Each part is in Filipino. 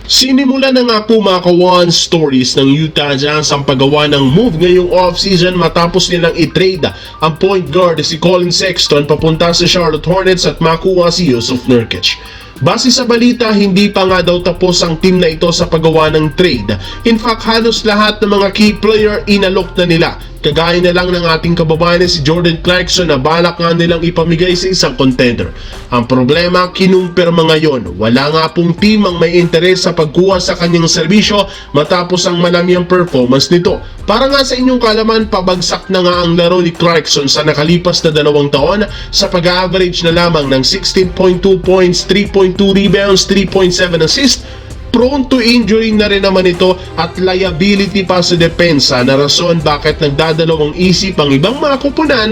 Sinimula na nga po mga ka-One Stories ng Utah Jazz ang paggawa ng move ngayong off-season matapos nilang i-trade ang point guard si Colin Sexton papunta sa Charlotte Hornets at makuha si Jusuf Nurkic. Base sa balita, hindi pa nga daw tapos ang team na ito sa paggawa ng trade. In fact, halos lahat ng mga key player inalok na nila. Kagaya na lang ng ating kababayan si Jordan Clarkson na balak nga nilang ipamigay sa isang contender. Ang problema, kinumpirma ngayon. Wala nga pong team ang may interes sa pagkuha sa kanyang serbisyo matapos ang manamiyang performance nito. Para nga sa inyong kalaman, pabagsak na nga ang laro ni Clarkson sa nakalipas na 2 taon sa pag-average na lamang ng 16.2 points, 3.2 rebounds, 3.7 assists. Prone to injury na rin naman ito at liability pa sa depensa na rason bakit nagdadalawang isip ang ibang mga kupunan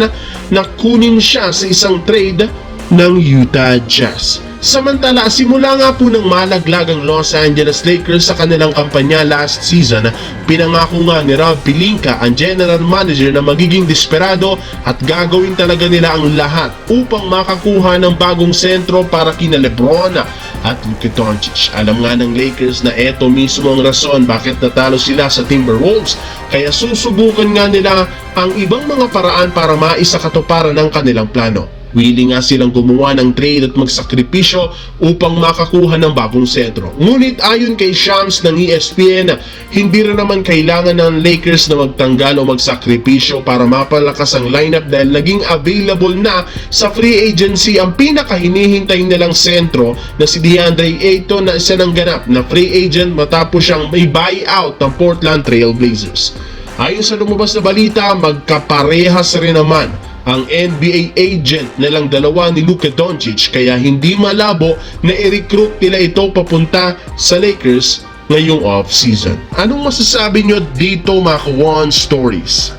na kunin siya sa isang trade ng Utah Jazz. Samantala, simula nga po ng malaglag ang Los Angeles Lakers sa kanilang kampanya last season, pinangako nga ni Rob Pelinka, ang general manager, na magiging desperado at gagawin talaga nila ang lahat upang makakuha ng bagong sentro para kina LeBron at Luka Doncic. Alam nga ng Lakers na eto mismo ang rason bakit natalo sila sa Timberwolves, kaya susubukan nga nila ang ibang mga paraan para maisakatuparan ang kanilang plano. Willing nga silang gumawa ng trade at magsakripisyo upang makakuha ng bagong sentro. Ngunit ayon kay Shams ng ESPN, hindi rin naman kailangan ng Lakers na magtanggal o magsakripisyo para mapalakas ang lineup dahil naging available na sa free agency ang pinakahinihintay nilang sentro na si DeAndre Ayton na isa ng ganap na free agent matapos siyang may buyout ng Portland Trail Blazers. Ayon sa lumabas na balita, magkaparehas rin naman ang NBA agent nilang dalawa ni Luka Doncic, kaya hindi malabo na i-recruit nila ito papunta sa Lakers ngayong off-season. Anong masasabi nyo dito mga One Stories?